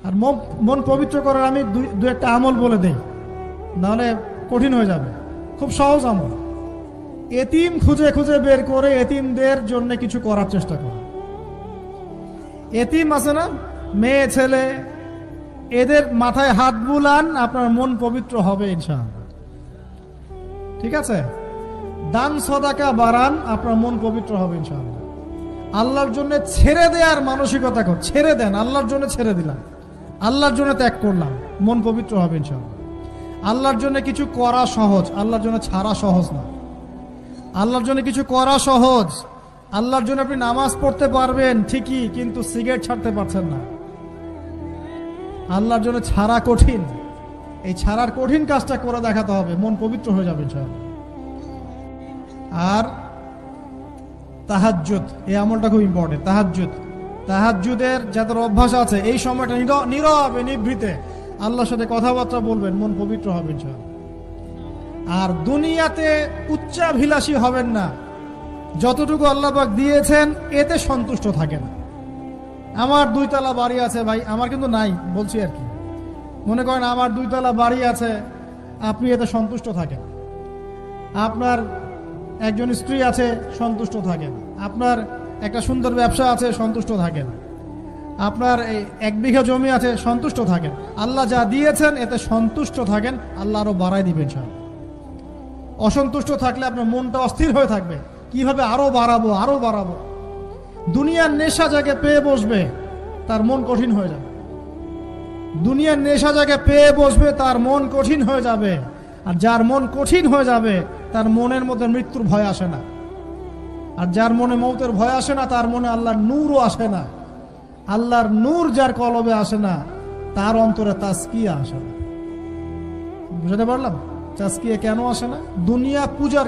আর মন পবিত্র করার আমি দু একটা আমল বলে দেই, নাহলে কঠিন হয়ে যাবে। খুব সহজ আমল। এতিম খুঁজে খুঁজে বের করে এতিমদের জন্য কিছু করার চেষ্টা করো। এতিম আছে না, মেয়ে ছেলে, এদের মাথায় হাত বুলান, আপনার মন পবিত্র হবে ইনশাআল্লাহ। ঠিক আছে? দান সদাকা বাড়ান, আপনার মন পবিত্র হবে ইনশাআল্লাহ। আল্লাহর জন্য ছেড়ে দেওয়ার মানসিকতা কর, ছেড়ে দেন, আল্লাহর জন্য ছেড়ে দিলাম, আল্লাহর জন্য ত্যাগ করলাম, মন পবিত্র হবে ইনশাআল্লাহ। আল্লাহর জন্য কিছু করা সহজ, আল্লাহর জন্য ছাড়া সহজ না। আল্লাহর জন্য কিছু করা সহজ, আল্লাহর জন্য আপনি নামাজ পড়তে পারবেন ঠিকই, কিন্তু সিগারেট ছাড়তে পারছেন না। আল্লাহর জন্য ছাড়া কঠিন, এই ছাড়ার কঠিন কাজটা করে দেখাতে হবে, মন পবিত্র হয়ে যাবে ইনশাআল্লাহ। আর তাহাজ্জুদ, এই আমলটা খুব ইম্পর্টেন্ট। তাহাজ্জুদের যাদের অভ্যাস আছে, এই সময়টা নীরবে নিভৃতে আল্লাহর সাথে কথাবার্তা বলবেন, মন পবিত্র হবে ইনশাআল্লাহ। আর দুনিয়াতে উচ্চাভিলাষী হবেন না, যতটুকু আল্লাহ পাক দিয়েছেন এতে সন্তুষ্ট থাকেন। আমার 2 তলা বাড়ি আছে ভাই, আমার কিন্তু নাই, বলছি আর কি। মনে করেন আমার 2 তলা বাড়ি আছে, আপনি এতে সন্তুষ্ট থাকেন। আপনার একজন স্ত্রী আছে, সন্তুষ্ট থাকেন। আপনার একটা সুন্দর ব্যবসা আছে, সন্তুষ্ট থাকেন। আপনার 1 বিঘা জমি আছে, সন্তুষ্ট থাকেন। আল্লাহ যা দিয়েছেন এতে সন্তুষ্ট থাকেন, আল্লাহ আরো বাড়াই দিবেন সব। অসন্তুষ্ট থাকলে আপনার মনটা অস্থির হয়ে থাকবে, কিভাবে আরো বাড়াবো আরো বাড়াবো। দুনিয়ার নেশা যাকে পেয়ে বসবে তার মন কঠিন হয়ে যাবে। দুনিয়ার নেশা যাকে পেয়ে বসবে তার মন কঠিন হয়ে যাবে। আর যার মন কঠিন হয়ে যাবে তার মনের মধ্যে মৃত্যুর ভয় আসে না। আর যার মনে মৌতের ভয় আসে না, তার মনে আল্লাহর নূরও আসে না। আল্লাহর নূর যার কলবে আসে না, তার অন্তরে তাজকিয়া আসে না। বুঝতে পারলাম তাজকিয়া কেন আসে না? দুনিয়া পূজার